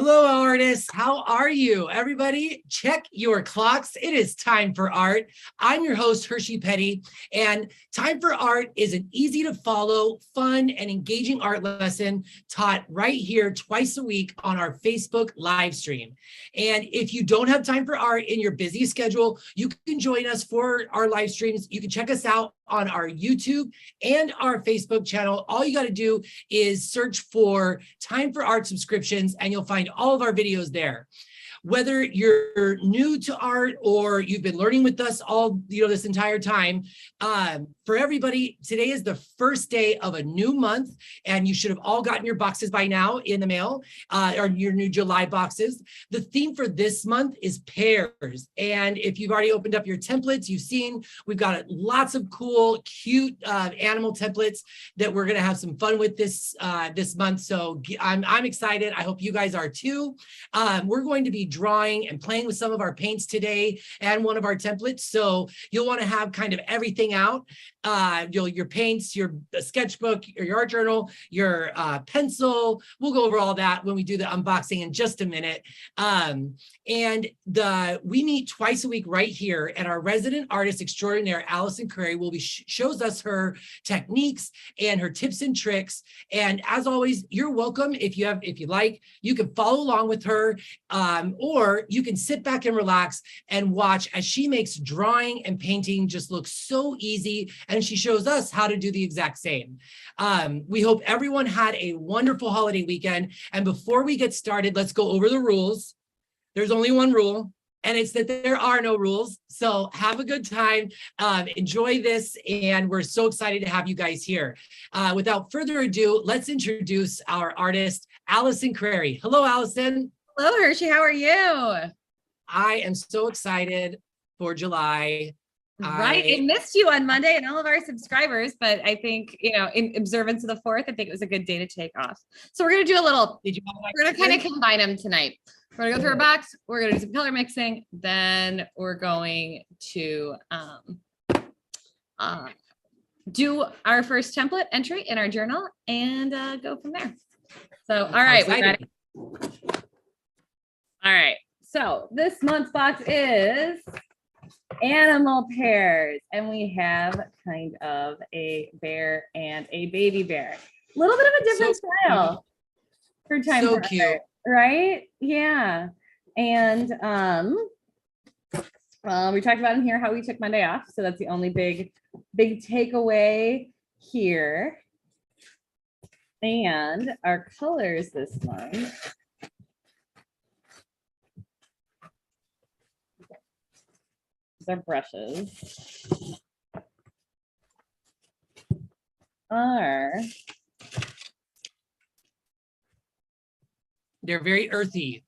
Hello, artists. How are you? Everybody, check your clocks. It is time for art. I'm your host, Hershey Petty, and Time for Art is an easy to follow, fun, and engaging art lesson taught right here twice a week on our Facebook live stream. And if you don't have time for art in your busy schedule, you can join us for our live streams. You can check us out on our YouTube and our Facebook channel. All you got to do is search for Time for Art subscriptions and you'll find all of our videos there. Whether you're new to art or you've been learning with us all, this entire time, for everybody, today is the first day of a new month, and you should have all gotten your boxes by now in the mail, or your new July boxes. The theme for this month is pears, and if you've already opened up your templates, you've seen we've got lots of cool, cute animal templates that we're going to have some fun with this month. So I'm excited. I hope you guys are too. We're going to be drawing and playing with some of our paints today and one of our templates. So you'll want to have kind of everything out. Your paints, your sketchbook, your art journal, your pencil. We'll go over all that when we do the unboxing in just a minute. We meet twice a week right here, and our resident artist extraordinaire, Allison Curry, will be shows us her techniques and her tips and tricks. And as always, you're welcome if you like, you can follow along with her, or you can sit back and relax and watch as she makes drawing and painting just look so easy, and she shows us how to do the exact same. We hope everyone had a wonderful holiday weekend. And before we get started, let's go over the rules. There's only one rule, and it's that there are no rules. So have a good time, enjoy this, and we're so excited to have you guys here. Without further ado, let's introduce our artist, Allison Curry. Hello, Allison. Hello, Hershey. How are you? I am so excited for July. Right. I missed you on Monday and all of our subscribers, but I think, in observance of the 4th, I think it was a good day to take off. So we're going to do a little, we're going to kind of combine them tonight. We're going to go through our box. We're going to do some color mixing. Then we're going to do our first template entry in our journal and go from there. So, all right. We ready? All right. So this month's box is animal pears, and we have kind of a bear and a baby bear. A little bit of a different style for time. So cute, right? Yeah. And we talked about in here how we took Monday off, so that's the only big takeaway here. And our colors this month. Our brushes they're very earthy,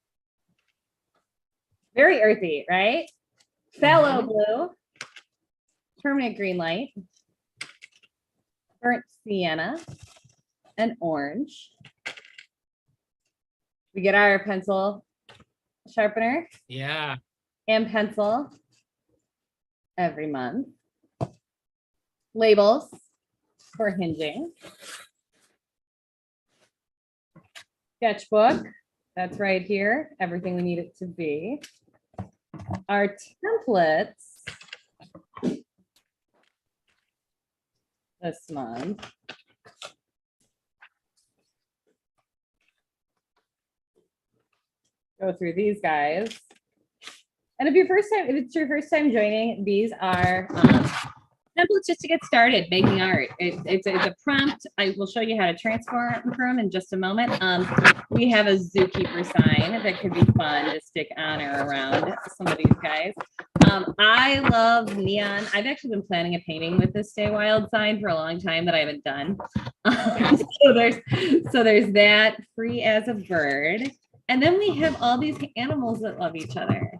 right? Phthalo blue, permanent green light, burnt sienna, and orange. We get our pencil sharpener, and pencil every month. Labels for hinging. Sketchbook, that's right here, everything we need it to be. Our templates this month. Go through these guys. And if it's your first time joining, these are templates just to get started making art. It's a prompt. I will show you how to transform them in just a moment. We have a zookeeper sign that could be fun to stick on or around some of these guys. I love neon. I've actually been planning a painting with this Stay Wild sign for a long time that I haven't done. So there's that, free as a bird. And then we have all these animals that love each other.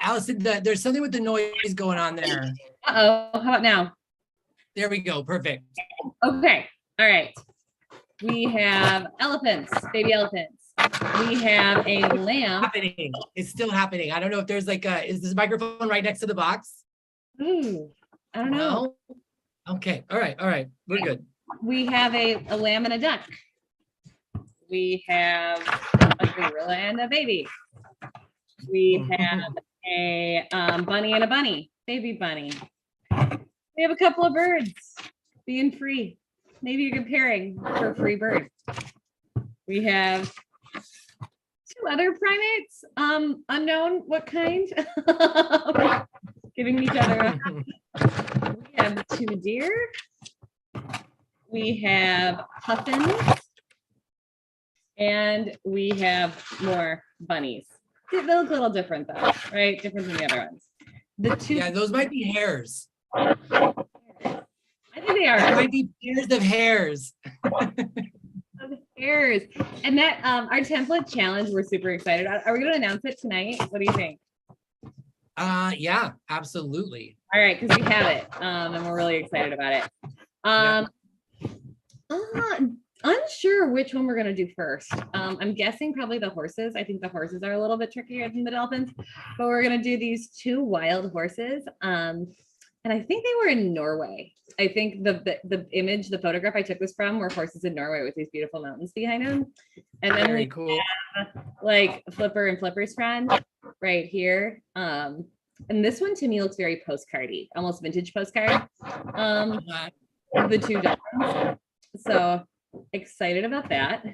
Allison, there's something with the noise going on there. Uh-oh, how about now? There we go, perfect. Okay, all right. We have elephants, baby elephants. We have a lamp. It's still happening. I don't know if there's is this microphone right next to the box? Ooh, I don't know. No? Okay, all right, we're good. We have a lamb and a duck. We have a gorilla and a baby. We have a bunny and a bunny, baby bunny. We have a couple of birds being free. Maybe you're comparing for free bird. We have 2 other primates, unknown what kind, giving each other a hug. We have 2 deer. We have puffins. And we have more bunnies. They look a little different though, right? Different than the other ones. The 2. Yeah, those might be hares. I think they are. It might be pairs of hares. Hares. And that our template challenge, we're super excited. Are we going to announce it tonight? What do you think? Yeah, absolutely. All right, because we have it, and we're really excited about it. Unsure which one we're going to do first. I'm guessing probably the horses. I think the horses are a little bit trickier than the dolphins, but we're going to do these 2 wild horses. And I think they were in Norway. I think the image, the photograph I took this from were horses in Norway with these beautiful mountains behind them. And then Very we cool. have like Flipper and Flipper's friend right here. And this one to me looks very postcardy, almost vintage postcard. The 2 dolphins. So excited about that.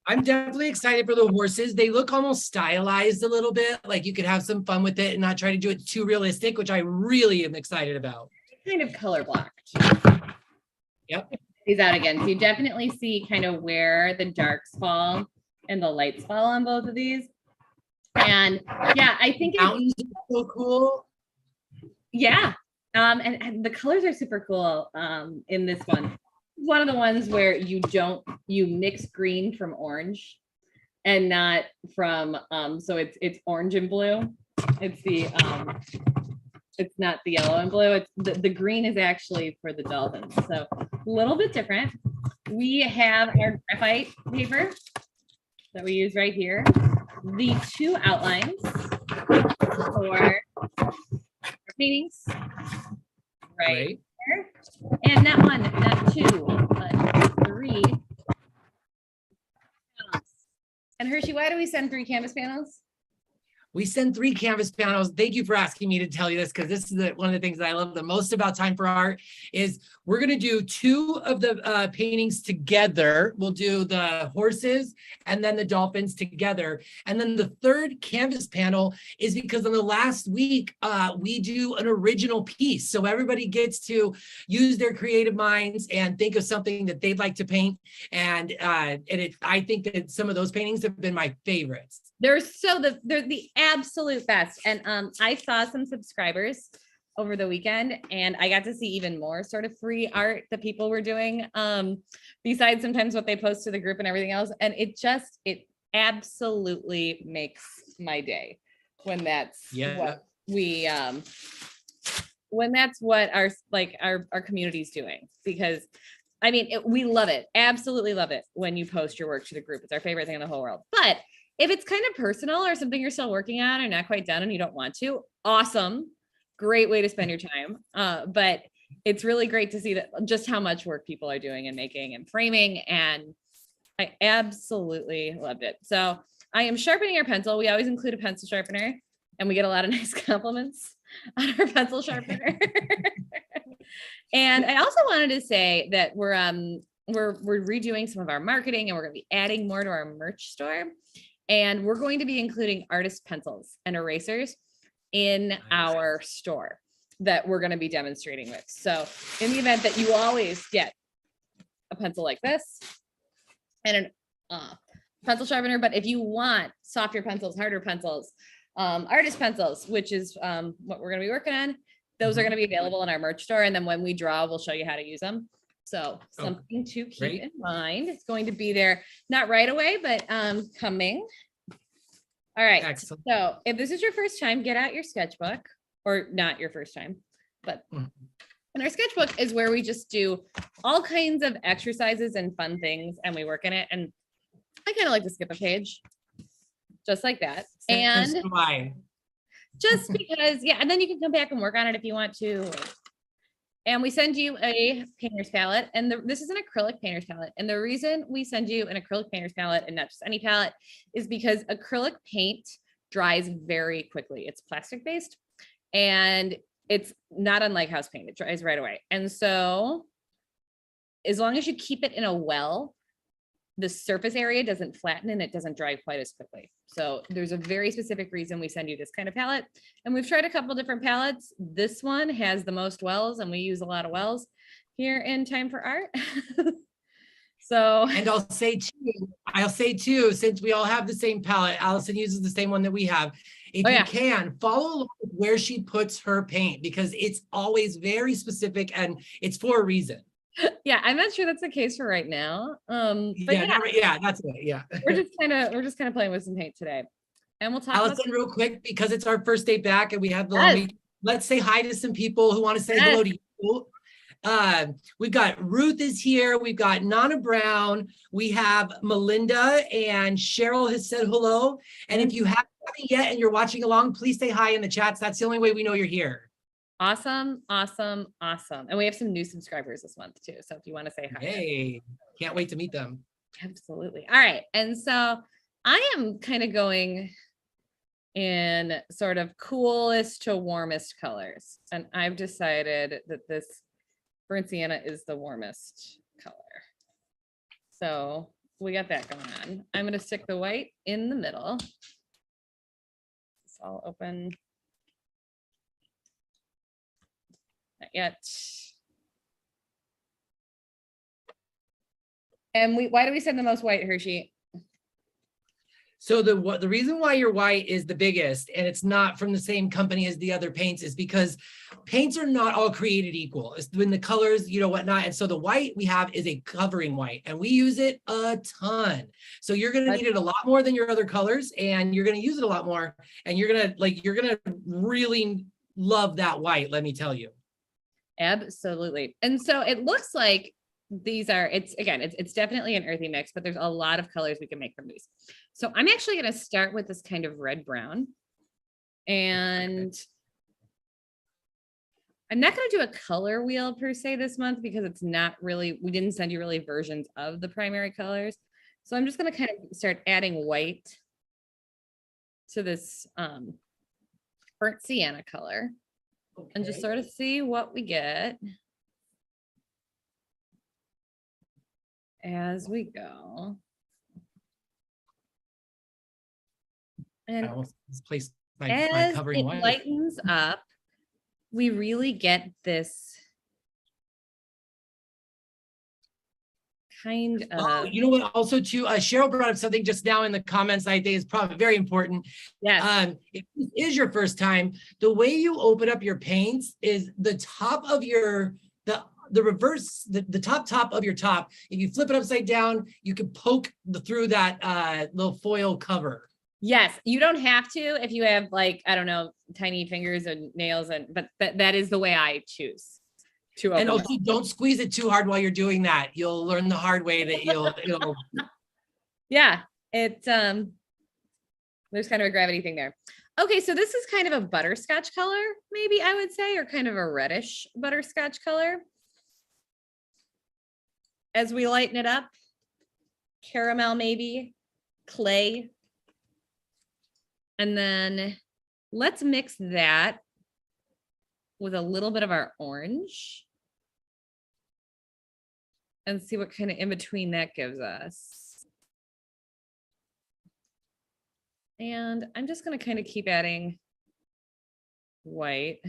I'm definitely excited for the horses. They look almost stylized a little bit, like you could have some fun with it and not try to do it too realistic, which I really am excited about. Kind of color blocked. Yep. These out again. So you definitely see kind of where the darks fall and the lights fall on both of these. And yeah, I think Mountains are so cool. Yeah. And the colors are super cool in this one. One of the ones where you mix green from orange and not from so it's orange and blue. It's the it's not the yellow and blue. It's the green is actually for the dolphins. So a little bit different. We have our graphite paper that we use right here. The 2 outlines for our paintings right here. And not 1, not 2, but 3. And Hershey, why do we send 3 canvas panels? We send 3 canvas panels. Thank you for asking me to tell you this, because this is one of the things that I love the most about Time for Art is we're going to do 2 of the paintings together. We'll do the horses and then the dolphins together. And then the 3rd canvas panel is because in the last week, we do an original piece. So everybody gets to use their creative minds and think of something that they'd like to paint. And I think that some of those paintings have been my favorites. They're the absolute best. And I saw some subscribers over the weekend and I got to see even more sort of free art that people were doing besides sometimes what they post to the group and everything else. And it absolutely makes my day when that's what we when that's what our community's doing, because I mean, we love it. Absolutely love it when you post your work to the group. It's our favorite thing in the whole world. But if it's kind of personal or something you're still working on or not quite done and you don't want to, awesome. Great way to spend your time. But it's really great to see that just how much work people are doing and making and framing. And I absolutely loved it. So I am sharpening our pencil. We always include a pencil sharpener and we get a lot of nice compliments on our pencil sharpener. And I also wanted to say that we're redoing some of our marketing and we're going to be adding more to our merch store. And we're going to be including artist pencils and erasers in our store that we're going to be demonstrating with. So in the event that you always get a pencil like this and an pencil sharpener, but if you want softer pencils, harder pencils, artist pencils, which is what we're going to be working on, those are going to be available in our merch store. And then when we draw, we'll show you how to use them. So something to keep in mind. It's going to be there, not right away, but coming. All right. Excellent. So if this is your first time, get out your sketchbook, or not your first time, but and our sketchbook is where we just do all kinds of exercises and fun things and we work in it. And I kind of like to skip a page just like that. And just because, yeah, and then you can come back and work on it if you want to. And we send you a painter's palette, and this is an acrylic painter's palette. And the reason we send you an acrylic painter's palette and not just any palette is because acrylic paint dries very quickly. It's plastic based, and it's not unlike house paint. It dries right away. And so as long as you keep it in a well, the surface area doesn't flatten and it doesn't dry quite as quickly. So there's a very specific reason we send you this kind of palette. And we've tried a couple different palettes. This one has the most wells, and we use a lot of wells here in Time for Art. So, and I'll say too, since we all have the same palette, Allison uses the same one that we have. If you can follow along with where she puts her paint, because it's always very specific and it's for a reason. Yeah, I'm not sure that's the case for right now. But That's it. Yeah. we're just kind of playing with some paint today. And we'll talk Allison, real quick, because it's our first day back and we have the long week. Let's say hi to some people who want to say hello to you. We've got Ruth is here. We've got Nana Brown. We have Melinda, and Cheryl has said hello. And if you haven't yet and you're watching along, please say hi in the chats. That's the only way we know you're here. Awesome. And we have some new subscribers this month too. So if you want to say hi. Hey, can't wait to meet them. Absolutely. All right. And so I am kind of going in sort of coolest to warmest colors. And I've decided that this burnt sienna is the warmest color. So we got that going on. I'm going to stick the white in the middle. So I'll open. Not yet. And why do we send the most white, Hershey? So the reason why your white is the biggest, and it's not from the same company as the other paints, is because paints are not all created equal. It's when the colors, whatnot. And so the white we have is a covering white, and we use it a ton. So you're going to need it a lot more than your other colors, and you're going to use it a lot more, and you're going to really love that white, let me tell you. Absolutely. And so it looks like these are, it's definitely an earthy mix, but there's a lot of colors we can make from these. So I'm actually going to start with this kind of red brown, and I'm not going to do a color wheel per se this month because it's not really, we didn't send you really versions of the primary colors. So I'm just going to kind of start adding white to this burnt sienna color. Okay. And just sort of see what we get as we go. And as it lightens up, we really get this kind of. You know what? Also, too, Cheryl brought up something just now in the comments I think is probably very important. Yes. If this is your first time, the way you open up your paints is the top of your the reverse, the top of your top. If you flip it upside down, you can poke through that little foil cover. Yes, you don't have to if you have, like, I don't know, tiny fingers and nails, but that is the way I choose to open. And also, don't squeeze it too hard while you're doing that. You'll learn the hard way that you'll. Yeah, there's kind of a gravity thing there. Okay, so this is kind of a butterscotch color, maybe I would say, or kind of a reddish butterscotch color. As we lighten it up, caramel maybe, clay. And then let's mix that with a little bit of our orange and see what kind of in between that gives us. And I'm just going to kind of keep adding white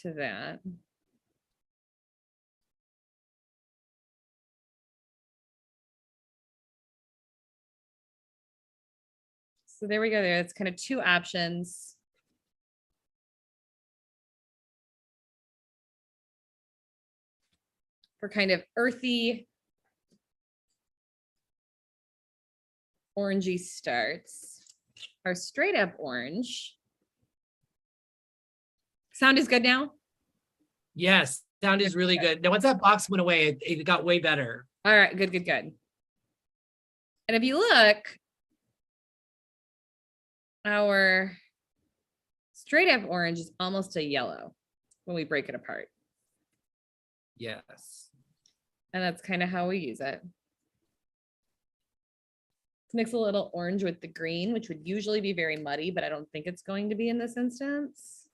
to that. So there we go there. It's kind of two options. For kind of earthy, orangey starts. Our straight up orange. Sound is good now? Yes, sound is really good. Now, once that box went away, it got way better. All right, good. And if you look, our straight up orange is almost a yellow, when we break it apart. Yes. And that's kind of how we use it. Let's mix a little orange with the green, which would usually be very muddy, but I don't think it's going to be in this instance.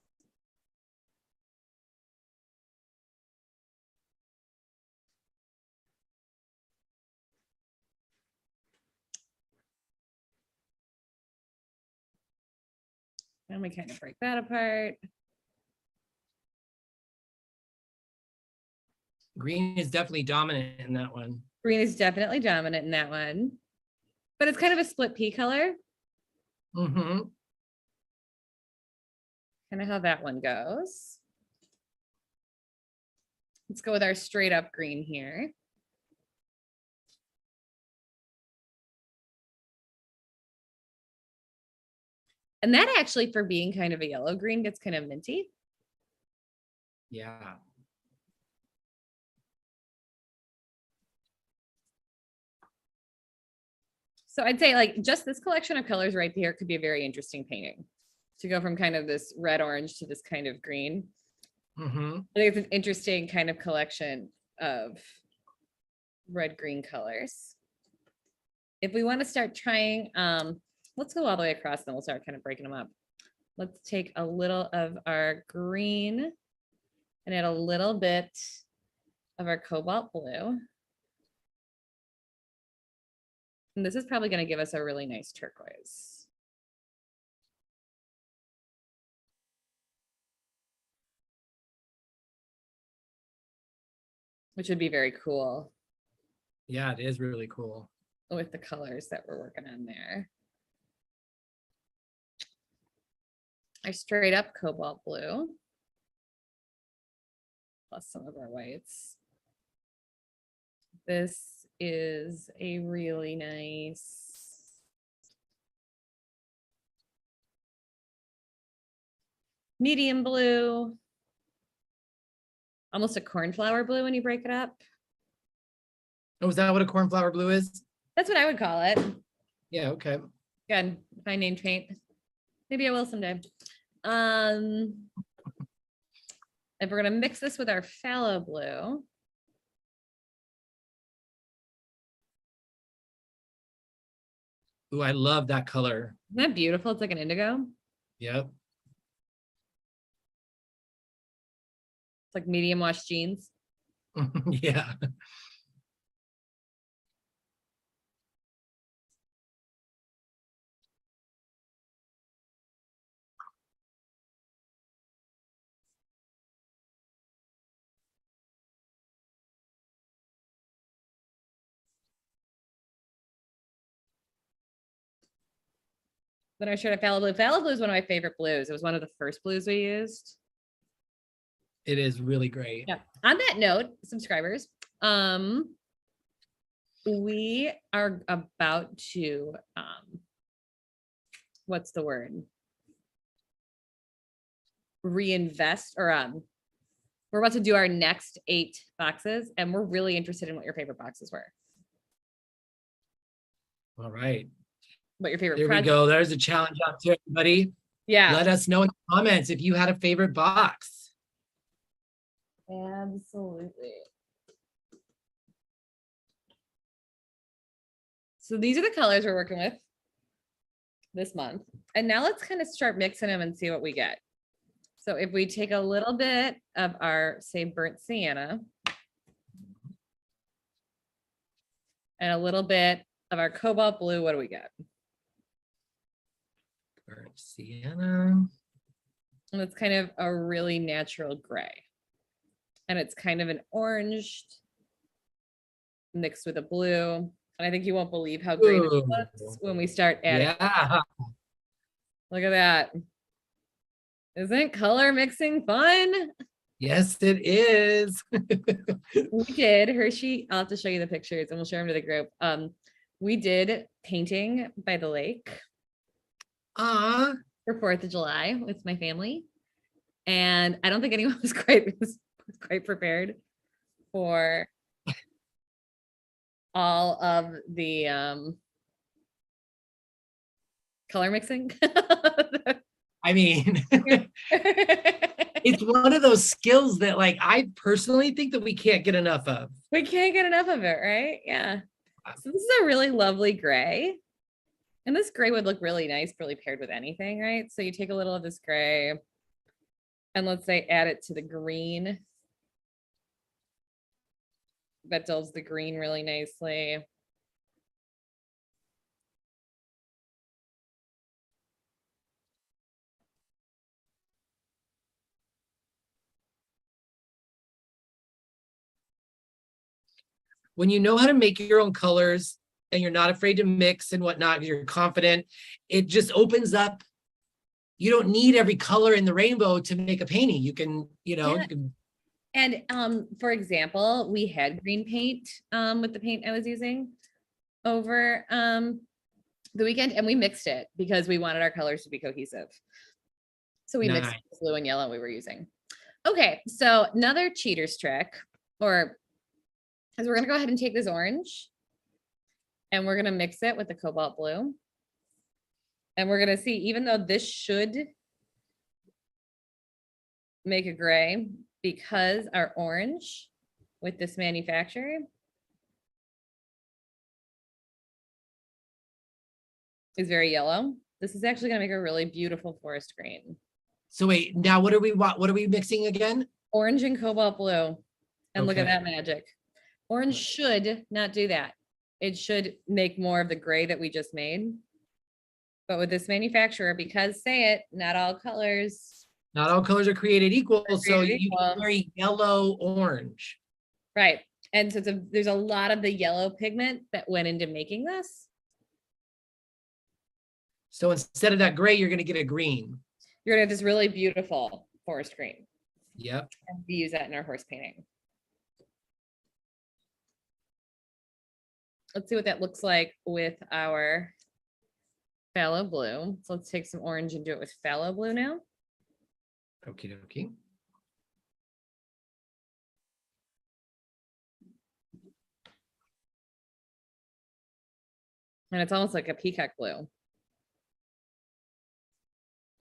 And we kind of break that apart. Green is definitely dominant in that one. Green is definitely dominant in that one, but it's kind of a split pea color. Mm-hmm. Kind of how that one goes. Let's go with our straight up green here. And that actually, for being kind of a yellow green, gets kind of minty. Yeah. So I'd say like just this collection of colors right here could be a very interesting painting, to go from kind of this red orange to this kind of green. Mm-hmm. I think it's an interesting kind of collection of red green colors. If we want to start trying, let's go all the way across, then we'll start kind of breaking them up. Let's take a little of our green and add a little bit of our cobalt blue. And this is probably going to give us a really nice turquoise. Which would be very cool. Yeah, it is really cool. With the colors that we're working on there. Our straight up cobalt blue. Plus some of our whites. This is a really nice medium blue. Almost a cornflower blue when you break it up. Oh, is that what a cornflower blue is? That's what I would call it. Yeah, okay. Good. If I name paint. Maybe I will someday. If we're gonna mix this with our phthalo blue. Ooh, I love that color. Isn't that beautiful? It's like an indigo. Yep. It's like medium wash jeans. Yeah. Then I showed phthalo blue. Phthalo blue is one of my favorite blues. It was one of the first blues we used. It is really great. Yeah. On that note, subscribers, we are about to, what's the word? Reinvest, or we're about to do our next 8 boxes, and we're really interested in what your favorite boxes were. All right. What your favorite There we go. There's a challenge out to everybody. Yeah. Let us know in the comments if you had a favorite box. Absolutely. So these are the colors we're working with this month. And now let's kind of start mixing them and see what we get. So if we take a little bit of our, say, burnt sienna, and a little bit of our cobalt blue, what do we get? Burnt sienna. And it's kind of a really natural gray. And it's kind of an orange mixed with a blue. And I think you won't believe how great it looks when we start adding. Yeah. Look at that. Isn't color mixing fun? Yes, it is. We did Hershey. I'll have to show you the pictures and we'll share them to the group. We did painting by the lake For 4th of July with my family. And I don't think anyone was quite prepared for all of the color mixing. I mean, It's one of those skills that like I personally think that we can't get enough of. We can't get enough of it, right? Yeah. So this is a really lovely gray. And this gray would look really nice, really paired with anything, right? So you take a little of this gray and let's say add it to the green. That dulls the green really nicely. When you know how to make your own colors and you're not afraid to mix and whatnot, you're confident, it just opens up. You don't need every color in the rainbow to make a painting. You can, you know, Yeah. you can. And for example, we had green paint with the paint I was using over the weekend, and we mixed it because we wanted our colors to be cohesive. So we mixed Nice. the blue and yellow we were using. Okay, so another cheater's trick, or is we're gonna go ahead and take this orange and we're gonna mix it with the cobalt blue. And we're gonna see, even though this should make a gray, because our orange with this manufacturer is very yellow, this is actually gonna make a really beautiful forest green. So wait, now what are we mixing again? Orange and cobalt blue. And look at Okay. that magic. Orange should not do that. It should make more of the gray that we just made. But with this manufacturer, because say it, not all colors. Not all colors are created equal, so created you equal. can very yellow orange. Right. And so there's a lot of the yellow pigment that went into making this. So instead of that gray, you're going to get a green. You're gonna have this really beautiful forest green. Yep. And we use that in our horse painting. Let's see what that looks like with our phthalo blue. So let's take some orange and do it with phthalo blue now. Okie dokie. And it's almost like a peacock blue.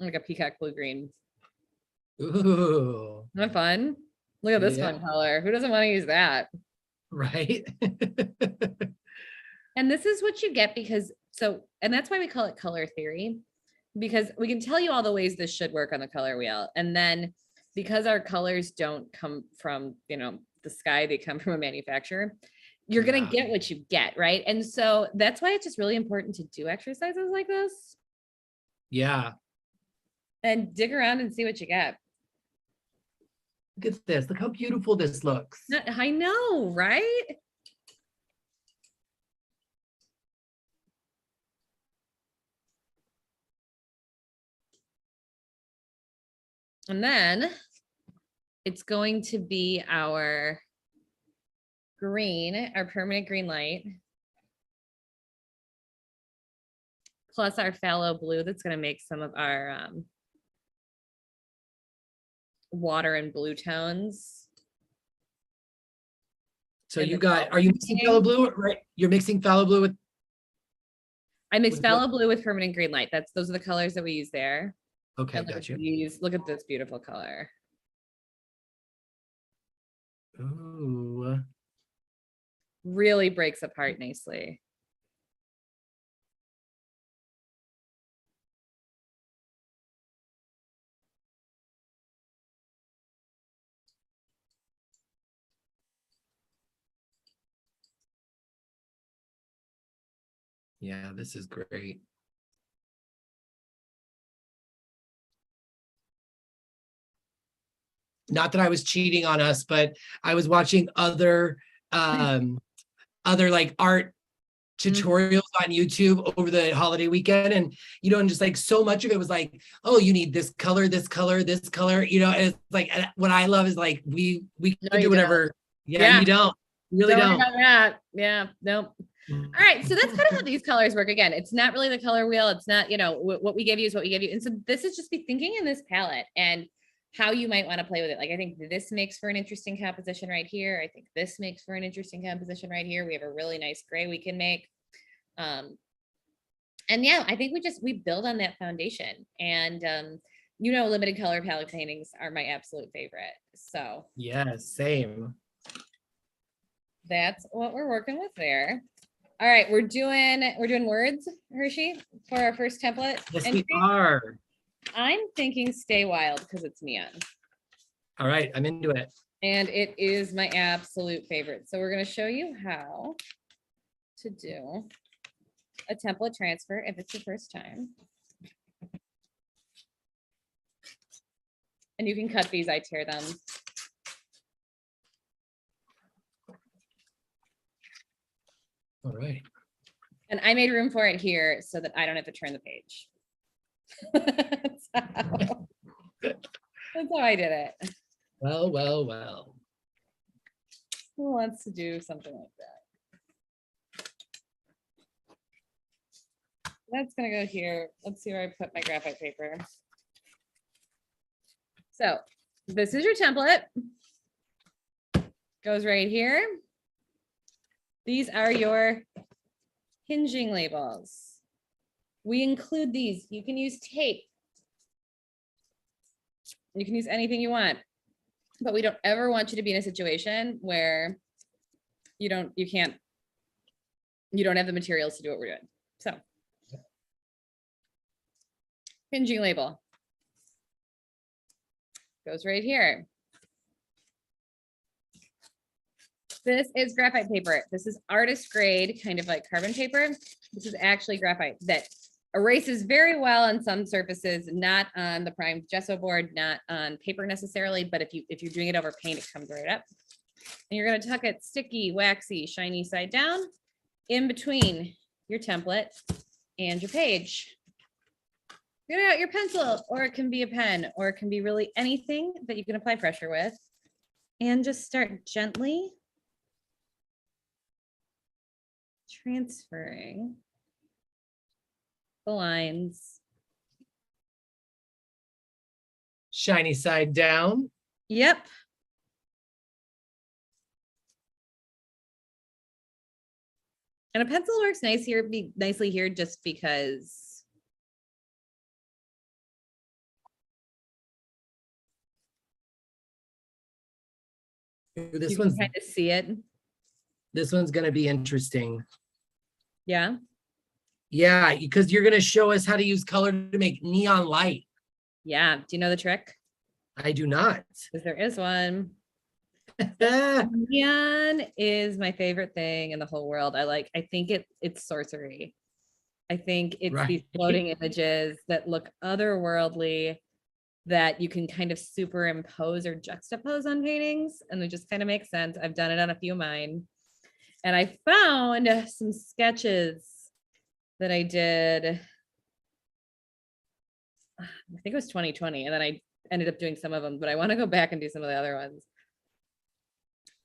Like a peacock blue green. Ooh. Isn't that fun? Look at this Yeah. fun color. Who doesn't want to use that? Right. And this is what you get because and that's why we call it color theory, because we can tell you all the ways this should work on the color wheel. And then because our colors don't come from, the sky, they come from a manufacturer, you're going to get what you get, right? And so that's why it's just really important to do exercises like this. Yeah. And dig around and see what you get. Look at this. Look how beautiful this looks. I know, right? And then it's going to be our green, our permanent green light, plus our phthalo blue that's going to make some of our water and blue tones. So are you mixing phthalo blue, right? You're mixing phthalo blue with? I mix phthalo blue with permanent green light. Those are the colors that we use there. Okay, got you. Look at this beautiful color. Ooh. Really breaks apart nicely. Yeah, this is great. Not that I was cheating on us, but I was watching other like art tutorials on YouTube over the holiday weekend, and and just like so much of it was like, oh, you need this color, this color, this color, and it's like what I love is like we can do whatever. Yeah, you don't. You really don't. About that. Yeah, nope. All right, so that's kind of how these colors work. Again, it's not really the color wheel. It's not, what we give you is what we give you. And so this is just be thinking in this palette and how you might want to play with it. Like, I think this makes for an interesting composition right here. I think this makes for an interesting composition right here. We have a really nice gray we can make. And yeah, I think we build on that foundation. And you know, limited color palette paintings are my absolute favorite. So Yes, same. that's what we're working with there. All right, we're doing words, Hershey, for our first template. Yes, entry. we are. I'm thinking stay wild because it's neon. All right, I'm into it. And it is my absolute favorite. So we're going to show you how to do a template transfer if it's your first time. And you can cut these, I tear them. All right. And I made room for it here so that I don't have to turn the page. That's how I did it. Well, well, well. Who wants to do something like that? That's gonna go here. Let's see where I put my graphite paper. So this is your template. Goes right here. These are your hinging labels. We include these. You can use tape. You can use anything you want, but we don't ever want you to be in a situation where you don't have the materials to do what we're doing. So hinging label goes right here. This is graphite paper. This is artist grade, kind of like carbon paper. This is actually graphite that erases very well on some surfaces, not on the primed gesso board, not on paper necessarily, but if you're doing it over paint, it comes right up. And you're going to tuck it sticky, waxy, shiny side down in between your template and your page. Get out your pencil, or it can be a pen, or it can be really anything that you can apply pressure with, and just start gently transferring the lines. Shiny side down. Yep. And a pencil works nicely here just because This you one's can kind of see it. This one's gonna be interesting. Yeah. Yeah, because you're gonna show us how to use color to make neon light. Yeah. Do you know the trick? I do not. Because there is one. Neon is my favorite thing in the whole world. I think it's sorcery. I think it's Right. these floating images that look otherworldly that you can kind of superimpose or juxtapose on paintings, and they just kind of make sense. I've done it on a few of mine. And I found some sketches that I did, I think it was 2020, and then I ended up doing some of them, but I want to go back and do some of the other ones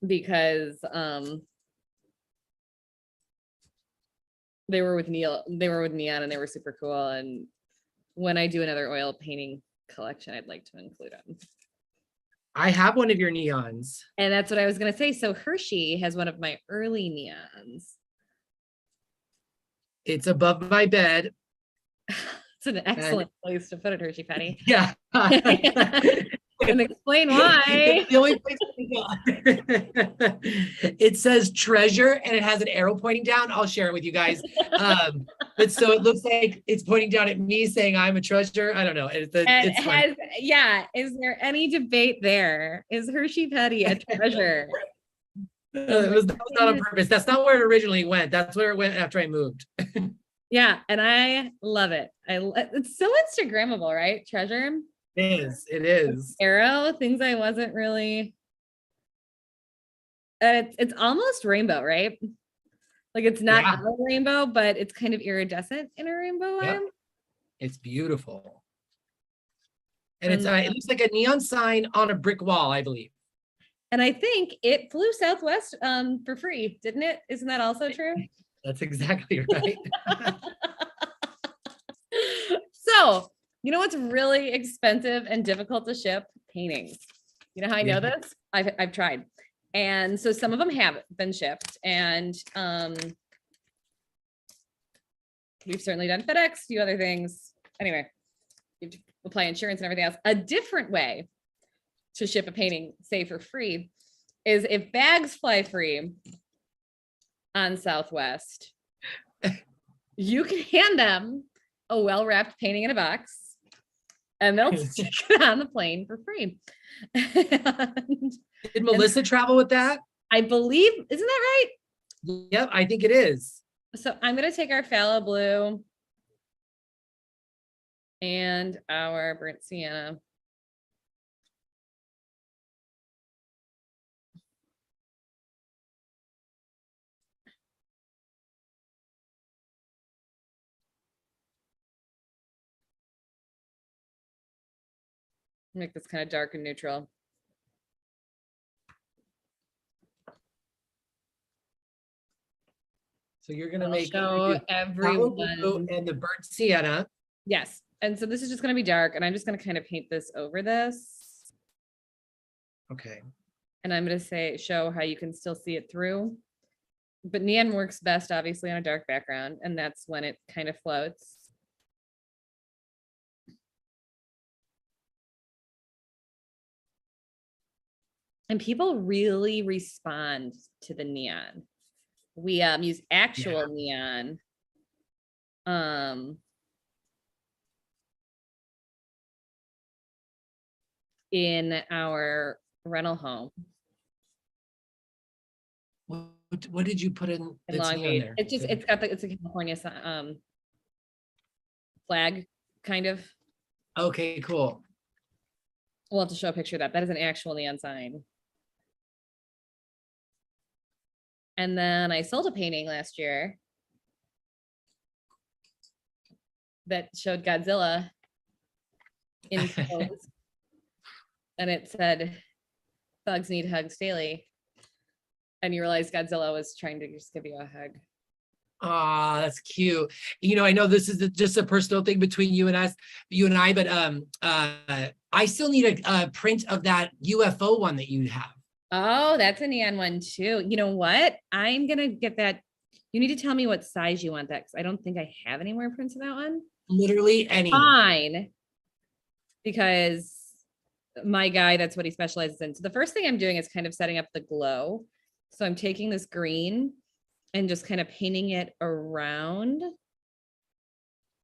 because they were with neon and they were super cool. And when I do another oil painting collection, I'd like to include them. I have one of your neons. And that's what I was going to say. So Hershey has one of my early neons. It's above my bed. It's an excellent place to put it, Hershey Patty. Yeah. And explain why. It's the only place it says treasure and it has an arrow pointing down. I'll share it with you guys. But so it looks like it's pointing down at me saying I'm a treasure. I don't know. It's fun. Yeah. Is there any debate there? Is Hershey Patty a treasure? That was not on purpose. That's not where it originally went. That's where it went after I moved. Yeah. And I love it. It's so Instagrammable, right? Treasure. It is. Arrow, things I wasn't really. And it's almost rainbow, right? Like it's not a rainbow, but it's kind of iridescent in a rainbow arm. It's beautiful. And it looks like a neon sign on a brick wall, I believe. And I think it flew Southwest for free, didn't it? Isn't that also true? That's exactly right. So, you know what's really expensive and difficult to ship? Paintings. You know how I know this? I've tried. And so some of them have been shipped, and we've certainly done FedEx, a few other things. Anyway, apply insurance and everything else. A different way to ship a painting, say for free, is if bags fly free on Southwest, you can hand them a well-wrapped painting in a box and they'll stick it on the plane for free. And Did Melissa travel with that? I believe, isn't that right? Yep, I think it is. So I'm going to take our phthalo blue and our burnt sienna. Make this kind of dark and neutral. So you're gonna I'll make show phthalo everyone. blue and the burnt sienna. Yes. And so this is just going to be dark, and I'm just going to kind of paint this over this. Okay. And I'm going to say, show how you can still see it through. But neon works best, obviously, on a dark background, and that's when it kind of floats. And people really respond to the neon. We use actual neon. In our rental home. What did you put in Long neon Beach? there? It's just, it's got the, it's a California flag, kind of. Okay, cool. We'll have to show a picture of that. That is an actual neon sign. And then I sold a painting last year that showed Godzilla in pose. And it said, thugs need hugs daily. And you realize Godzilla was trying to just give you a hug. Ah, that's cute. You know, I know this is just a personal thing between you and I, but I still need a print of that UFO one that you have. Oh, that's a neon one too. You know what? I'm gonna get that. You need to tell me what size you want that, because I don't think I have any more prints of that one. Literally any. Fine. Because my guy, that's what he specializes in. So the first thing I'm doing is kind of setting up the glow. So I'm taking this green and just kind of painting it around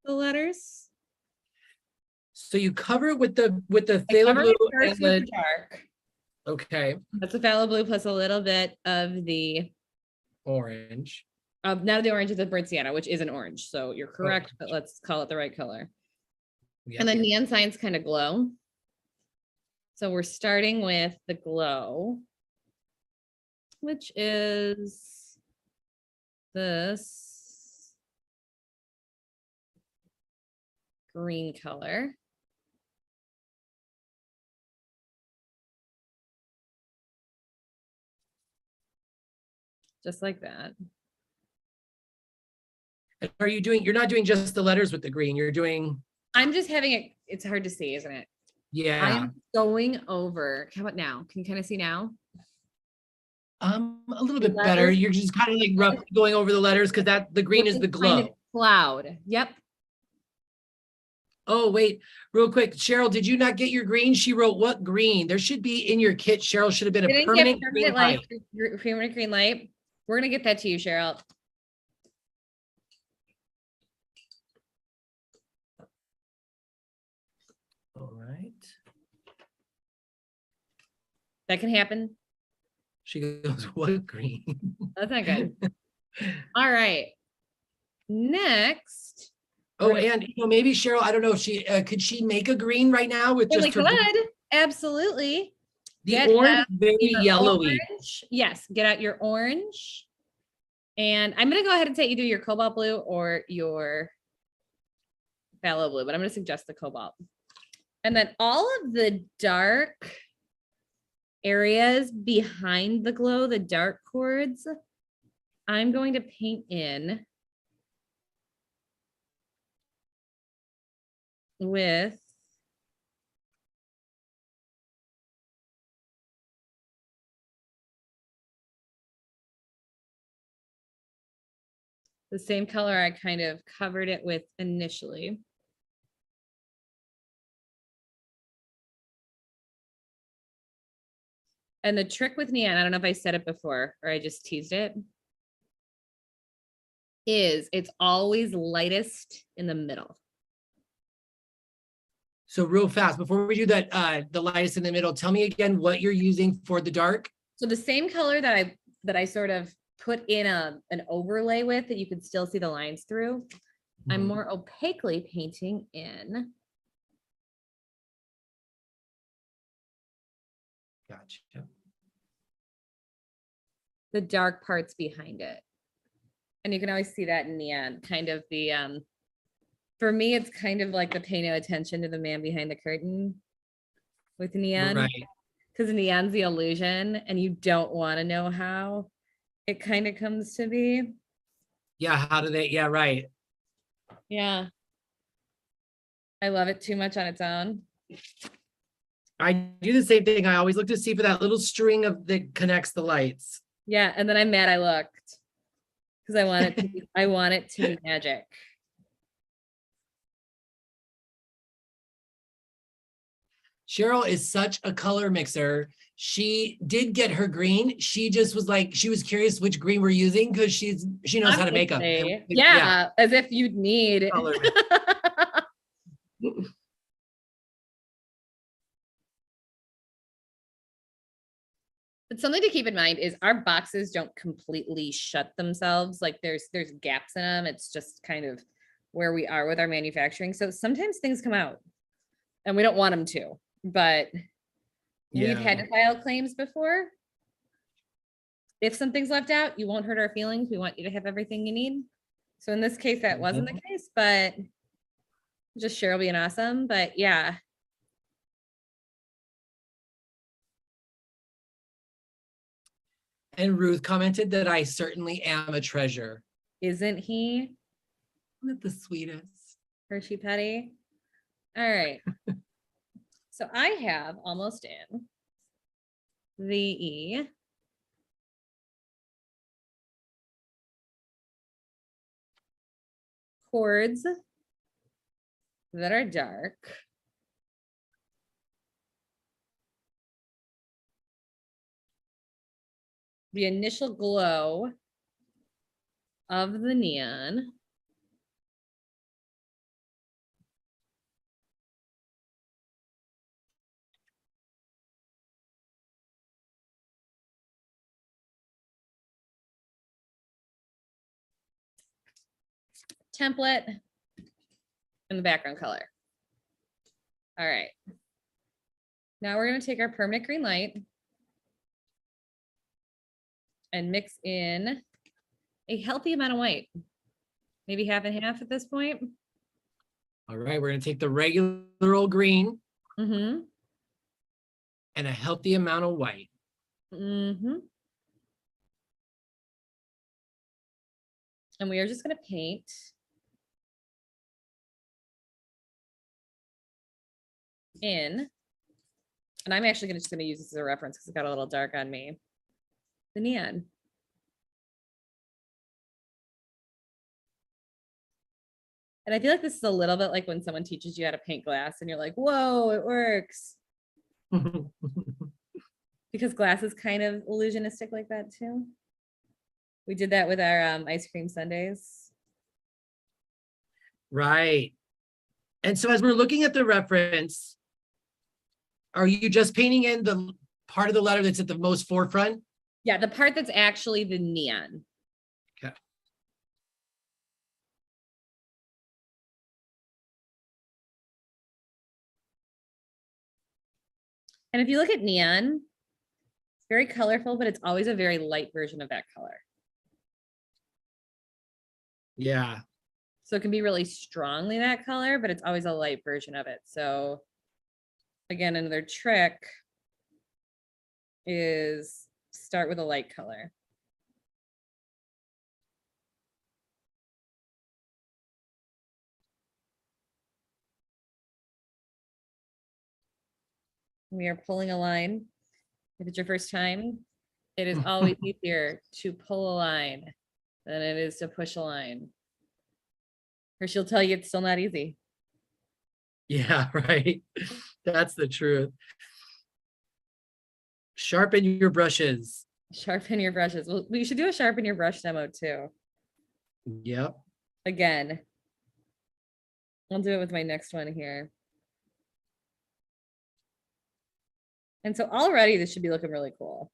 the letters. So you cover it with the phthalo blue and the dark. Okay. That's the phthalo blue plus a little bit of the orange. Now the orange is the burnt sienna, which is an orange. So you're correct, but let's call it the right color. Yep. And then neon signs kind of glow. So we're starting with the glow, which is this green color. Just like that. Are you doing, you're not doing just the letters with the green, you're doing. I'm just having it, it's hard to see, isn't it? Yeah. I'm going over, how about now? Can you kind of see now? A little bit better. You're just kind of like rough going over the letters because that the green is the glow. Kind of cloud. Yep. Oh, wait, real quick. Cheryl, did you not get your green? She wrote what green? There should be in your kit, Cheryl, should have been a permanent green light. Permanent green light. We're going to get that to you, Cheryl. All right. That can happen. She goes, what green? That's not good. All right. Next. Oh, and you know, maybe Cheryl, I don't know if she could she make a green right now with just her could. Absolutely. The orange, very yellowy. Orange. Yes, get out your orange. And I'm going to go ahead and say either your cobalt blue or your phthalo blue, but I'm going to suggest the cobalt. And then all of the dark areas behind the glow, the dark chords, I'm going to paint in with the same color I kind of covered it with initially. And the trick with neon, I don't know if I said it before or I just teased it, is it's always lightest in the middle. So real fast, before we do that, the lightest in the middle, tell me again what you're using for the dark. So the same color that I sort of put in an overlay with that you could still see the lines through, I'm Mhm. more opaquely painting in. Gotcha. The dark parts behind it. And you can always see that in neon, kind of the, for me, it's kind of like the pay no attention to the man behind the curtain with neon. Right. Because neon's the illusion and you don't want to know how it kind of comes to be. Yeah, how do they, yeah, right. Yeah. I love it too much on its own. I do the same thing. I always look to see for that little string of that connects the lights. Yeah, and then I'm mad I looked because I want it to be, I want it to be magic. Cheryl is such a color mixer. She did get her green. She just was like, she was curious which green we're using because she knows how to make them. Obviously. Yeah, as if you'd need. Color. But something to keep in mind is our boxes don't completely shut themselves. Like there's gaps in them. It's just kind of where we are with our manufacturing. So sometimes things come out and we don't want them to, but we've had to file claims before. If something's left out, you won't hurt our feelings. We want you to have everything you need. So in this case, that wasn't the case, but just Cheryl being awesome. But yeah. And Ruth commented that I certainly am a treasure. Isn't he? Isn't it the sweetest? Hershey Petty. All right. So I have almost in the E. Chords that are dark. The initial glow of the neon. Template and the background color. All right. Now we're going to take our permanent green light and mix in a healthy amount of white. Maybe half and half at this point. All right, we're gonna take the regular old green Mm-hmm. and a healthy amount of white. Mm-hmm. And we are just going to paint in, and I'm actually just going to use this as a reference because it got a little dark on me, the neon. And I feel like this is a little bit like when someone teaches you how to paint glass and you're like, whoa, it works. Because glass is kind of illusionistic like that too. We did that with our ice cream sundaes. Right. And so as we're looking at the reference, are you just painting in the part of the letter that's at the most forefront? Yeah, the part that's actually the neon. Okay. And if you look at neon, it's very colorful, but it's always a very light version of that color. Yeah. So it can be really strongly that color, but it's always a light version of it. So again, another trick is start with a light color. We are pulling a line. If it's your first time, it is always easier to pull a line than it is to push a line. Or she'll tell you it's still not easy. Yeah, right. That's the truth. Sharpen your brushes. Sharpen your brushes. Well, we should do a sharpen your brush demo too. Yep. Again. I'll do it with my next one here. And so already this should be looking really cool.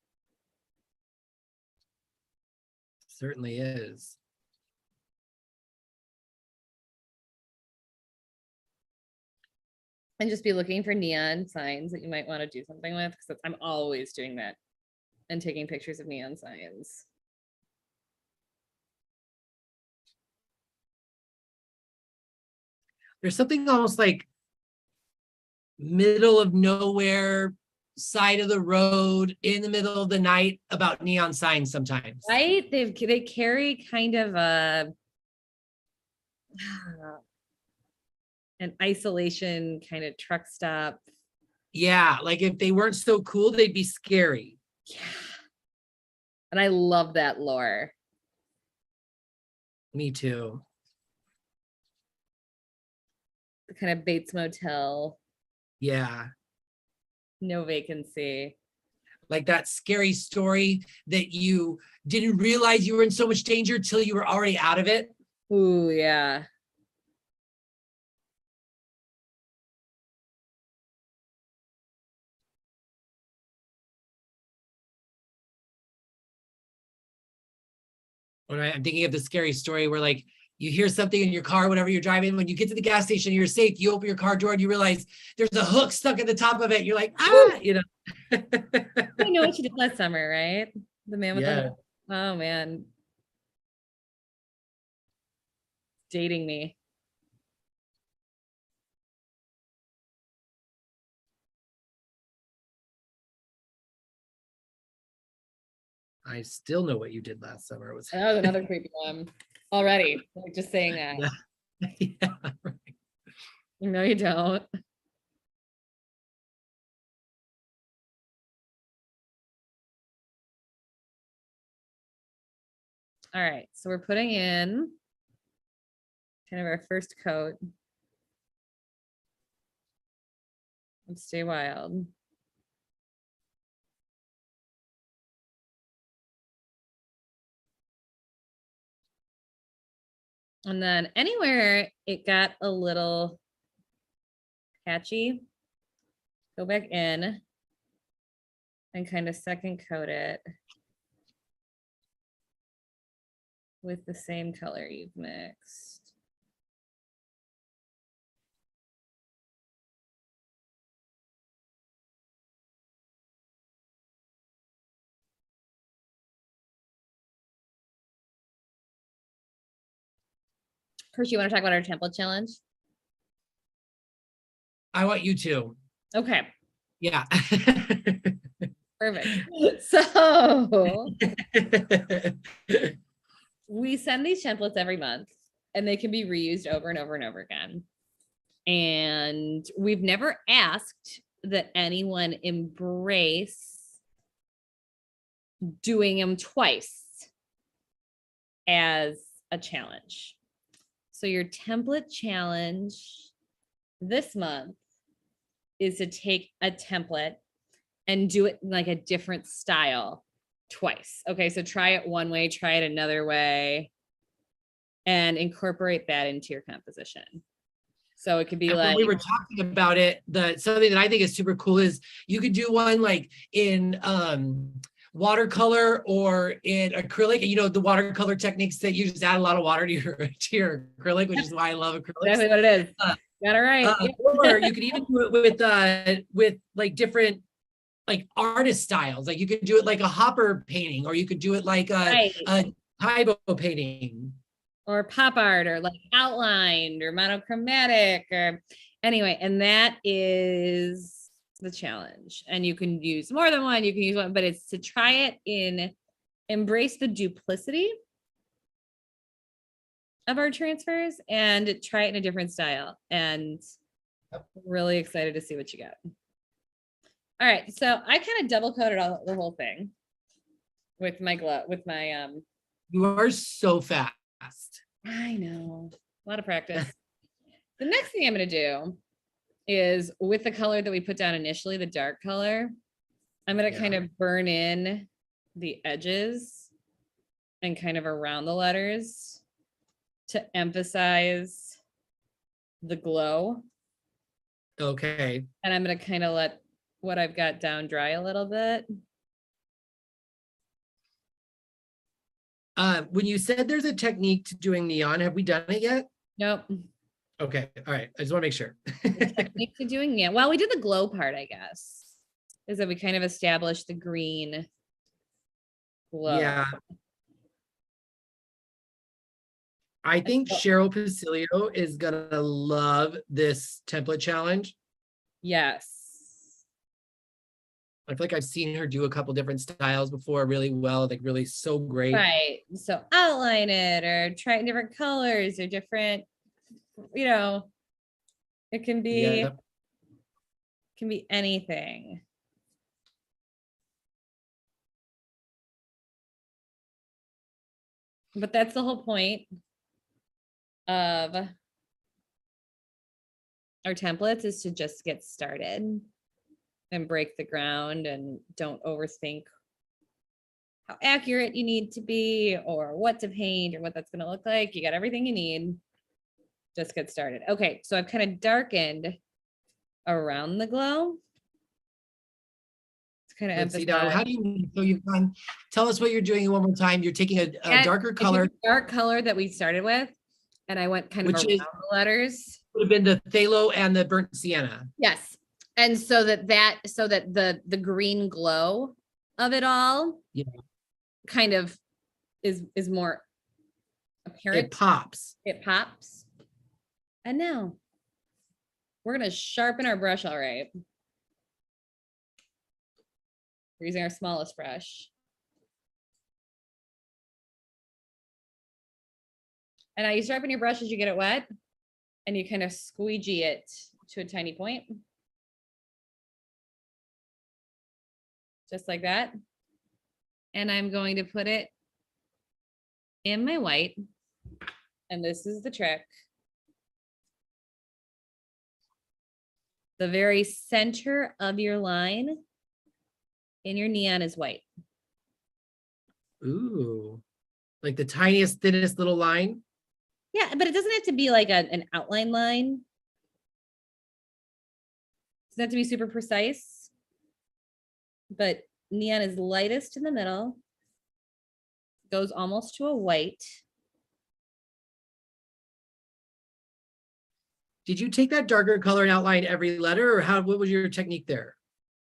Certainly is. And just be looking for neon signs that you might want to do something with, because I'm always doing that and taking pictures of neon signs. There's something almost like middle of nowhere, side of the road, in the middle of the night about neon signs sometimes. Right? They carry kind of a an isolation kind of truck stop. Yeah, like if they weren't so cool, they'd be scary. Yeah. And I love that lore. Me too. The kind of Bates Motel. Yeah. No vacancy. Like that scary story that you didn't realize you were in so much danger till you were already out of it. Ooh, yeah. All right, I'm thinking of the scary story where like you hear something in your car, whenever you're driving, when you get to the gas station, you're safe, you open your car door and you realize there's a hook stuck at the top of it. You're like, ah, you know. I know what you did last summer, right? The man with Yeah. the, oh man. Dating me. I still know what you did last summer. It was That was another creepy one already. Like just saying that. yeah, right. No, you don't. All right, so we're putting in kind of our first coat of Stay Wild. And then anywhere it got a little patchy, go back in and kind of second coat it with the same color you've mixed. First, you want to talk about our template challenge? I want you to. Okay, Yeah. perfect. So we send these templates every month and they can be reused over and over and over again. And we've never asked that anyone embrace doing them twice as a challenge. So your template challenge this month is to take a template and do it in like a different style twice. Okay, so try it one way, try it another way, and incorporate that into your composition. So it could be like, when we were talking about it, something that I think is super cool is you could do one like in watercolor or in acrylic. And you know, the watercolor techniques that you just add a lot of water to your acrylic, which is why I love acrylics. Exactly what it is. Got it right. Or you could even do it with like different like artist styles. Like you could do it like a hopper painting, or you could do it like a Taibo painting. Or pop art, or like outlined, or monochromatic, or anyway. And that is the challenge. And you can use more than one, you can use one, but it's to try it in, embrace the duplicity of our transfers and try it in a different style. And really excited to see what you got. All right, so I kind of double coated the whole thing with my glove, with my You are so fast. I know, a lot of practice. The next thing I'm going to do is with the color that we put down initially, the dark color, I'm gonna Yeah. kind of burn in the edges and kind of around the letters to emphasize the glow. Okay. And I'm gonna kind of let what I've got down dry a little bit. When you said there's a technique to doing neon, have we done it yet? Nope. Okay, all right. I just want to make sure. Technique to doing it. Well, we did the glow part, I guess. Is that we kind of established the green glow. Yeah. I think Cheryl Pasilio is gonna love this template challenge. Yes. I feel like I've seen her do a couple different styles before really well, like really so great. Right. So outline it or try different colors or different, you know, it can be Yeah. anything. But that's the whole point of our templates, is to just get started and break the ground and don't overthink how accurate you need to be or what to paint or what that's going to look like. You got everything you need. Just get started. Okay, so I've kind of darkened around the glow. It's kind of Let's see emphasize. now. How do you, so you've done, tell us what you're doing one more time. You're taking a darker I took color, the dark color that we started with, and I went kind of which around is the letters. would have been the phthalo and the burnt sienna. Yes. And so that the green glow of it all, Yeah. kind of is more apparent. It pops. It pops. And now we're gonna sharpen our brush. All right. We're using our smallest brush. And now you sharpen your brush as you get it wet, and you kind of squeegee it to a tiny point. Just like that. And I'm going to put it in my white. And this is the trick. The very center of your line in your neon is white. Ooh, like the tiniest, thinnest little line. Yeah, but it doesn't have to be like an outline line. It doesn't have to be super precise. But neon is lightest in the middle. Goes almost to a white. Did you take that darker color and outline every letter, or what was your technique there?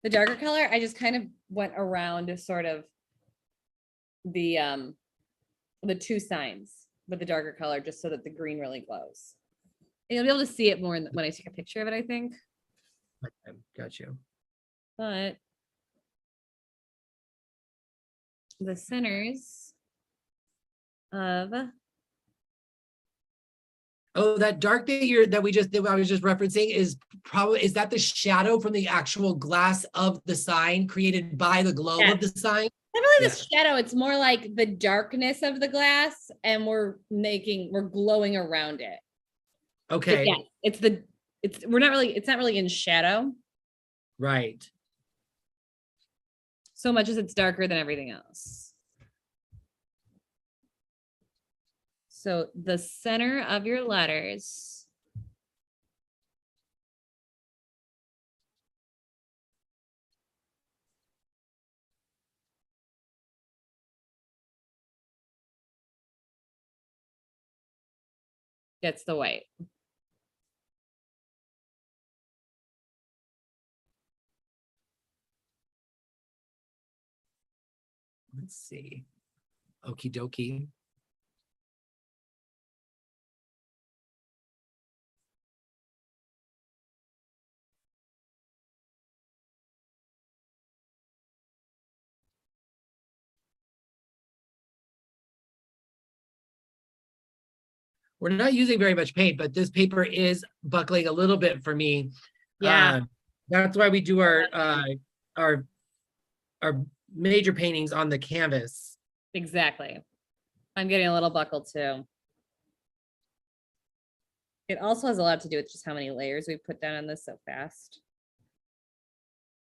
The darker color, I just kind of went around sort of the two signs with the darker color, just so that the green really glows. And you'll be able to see it more when I take a picture of it, I think. Okay, got you. But the centers of that dark that I was just referencing is that the shadow from the actual glass of the sign created by the glow of the sign? Not really the shadow, it's more like the darkness of the glass, and we're glowing around it. Okay. It's not really in shadow. Right. So much as it's darker than everything else. So the center of your letters gets the white. Let's see. Okie dokie. We're not using very much paint, but this paper is buckling a little bit for me. Yeah. That's why we do our major paintings on the canvas. Exactly. I'm getting a little buckled too. It also has a lot to do with just how many layers we put down on this so fast.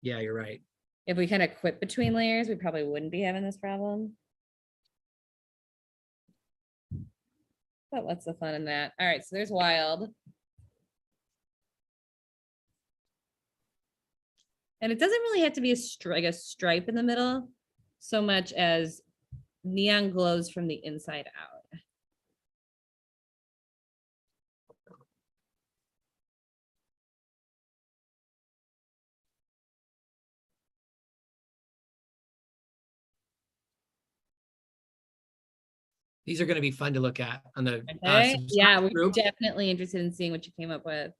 Yeah, you're right. If we kind of quit between layers, we probably wouldn't be having this problem. But what's the fun in that? All right, so there's wild. And it doesn't really have to be like a stripe in the middle so much as neon glows from the inside out. These are going to be fun to look at on the Okay. Yeah, we're group. definitely interested in seeing what you came up with.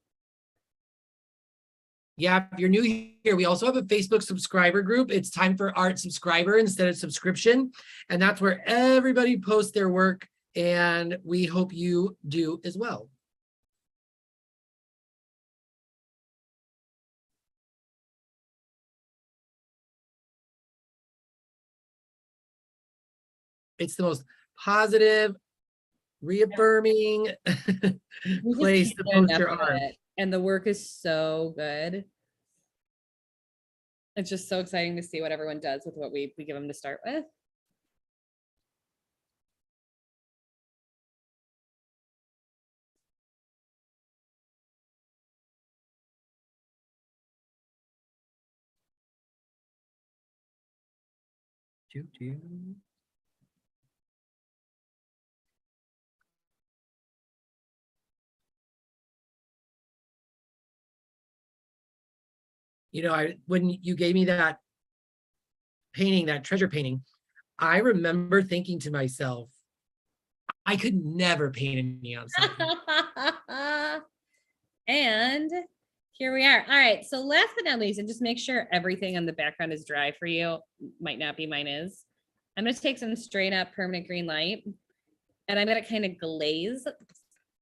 Yeah, if you're new here, we also have a Facebook subscriber group. It's Time for Art subscriber instead of subscription. And that's where everybody posts their work. And we hope you do as well. It's the most positive, reaffirming place to post your art. And the work is so good. It's just so exciting to see what everyone does with what we give them to start with. You know, when you gave me that painting, that treasure painting, I remember thinking to myself, I could never paint a neon sign. And here we are. All right. So last but not least, and just make sure everything on the background is dry for you. Might not be, mine is. I'm going to take some straight up permanent green light and I'm going to kind of glaze.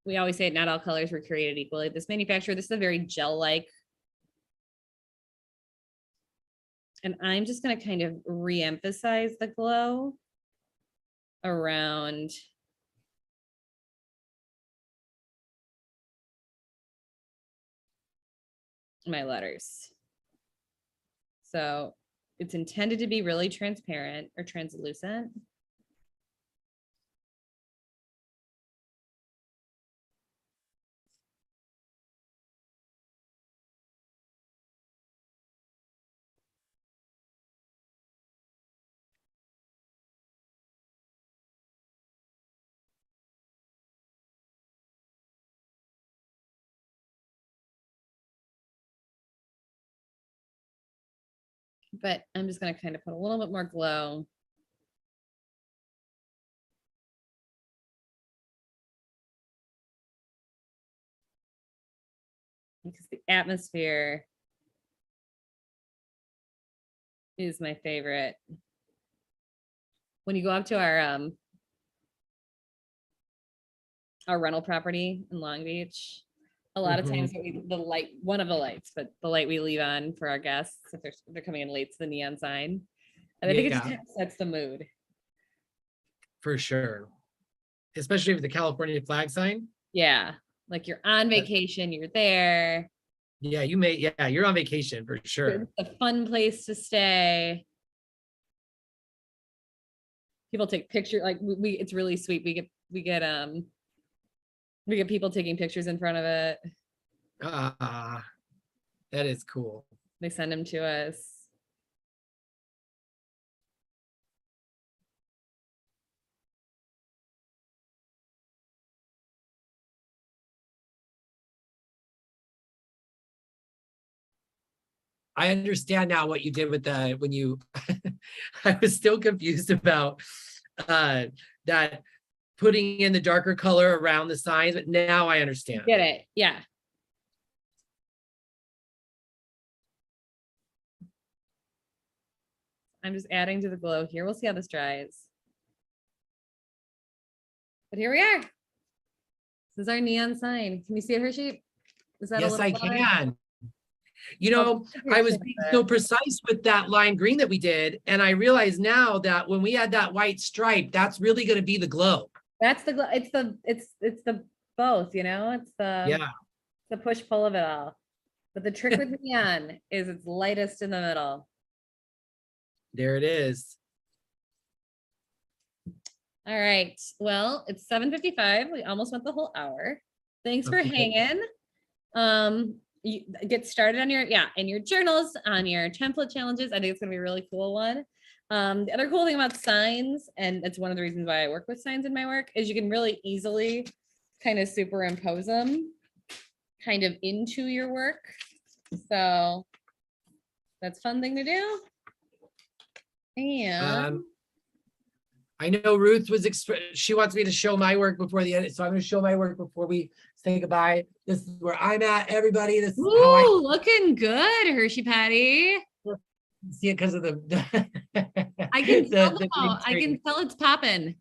We always say not all colors were created equally. This manufacturer, this is a very gel-like. And I'm just going to kind of re-emphasize the glow around my letters. So it's intended to be really transparent or translucent. But I'm just going to kind of put a little bit more glow. Because the atmosphere is my favorite. When you go up to our rental property in Long Beach, a lot of times the light, one of the lights, but the light we leave on for our guests if they're coming in late, to the neon sign. And I think it just kind of sets the mood. For sure. Especially with the California flag sign. Yeah. Like you're on vacation, you're there. Yeah, you're on vacation for sure. It's a fun place to stay. People take pictures, like it's really sweet. We get people taking pictures in front of it. That is cool. They send them to us. I understand now what you did with when you, I was still confused about that putting in the darker color around the signs, but now I understand. Get it? Yeah. I'm just adding to the glow here. We'll see how this dries. But here we are. This is our neon sign. Can you see it, Hershey? Is that yes, I better? can. You know, I was being so precise with that lime green that we did, and I realize now that when we add that white stripe, that's really going to be the glow. That's the glow. It's the both, you know, it's the push pull of it all. But the trick with neon is it's lightest in the middle. There it is. All right. Well, it's 7:55. We almost went the whole hour. Thanks for Okay. hanging. You get started on your, in your journals, on your template challenges. I think it's gonna be a really cool one. The other cool thing about signs, and it's one of the reasons why I work with signs in my work, is you can really easily kind of superimpose them kind of into your work. So that's a fun thing to do. And I know Ruth was, she wants me to show my work before the edit. So I'm going to show my work before we say goodbye. This is where I'm at, everybody. This is how I looking good, Hershey Patty. see it because of the, I can tell, the I can tell it's popping.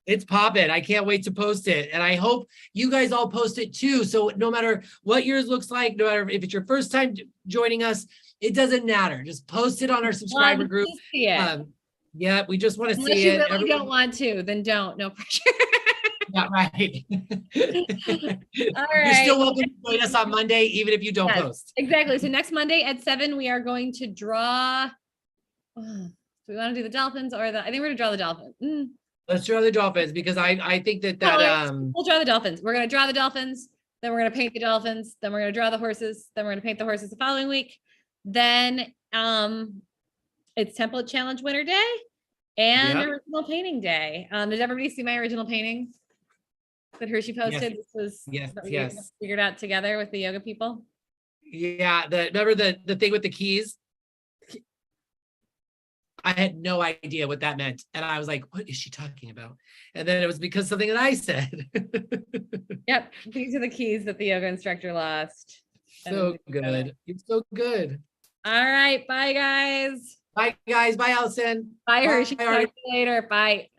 It's popping. I can't wait to post it. And I hope you guys all post it too. So no matter what yours looks like, no matter if it's your first time joining us, it doesn't matter. Just post it on our subscriber group. See it. Yeah, we just want to Unless see you it. really don't want to, then don't. No pressure. Yeah, right. All You're right. still welcome to join us on Monday, even if you don't post. Exactly. So next Monday at 7, we are going to draw. Do we want to do the dolphins or I think we're gonna draw the dolphins. Let's draw the dolphins because I think that we'll draw the dolphins. We're gonna draw the dolphins, then we're gonna paint the dolphins, then we're gonna draw the horses, then we're gonna paint the horses the following week. Then it's template challenge winter day and original painting day. Did everybody see my original painting that Hershey posted? This was figured out together with the yoga people. Yeah, remember the thing with the keys? I had no idea what that meant. And I was like, what is she talking about? And then it was because something that I said. Yep. These are the keys that the yoga instructor lost. So good. It's so good. All right. Bye, guys. Bye, guys. Bye, Allison. Bye, Hershey. Talk to you later. Bye.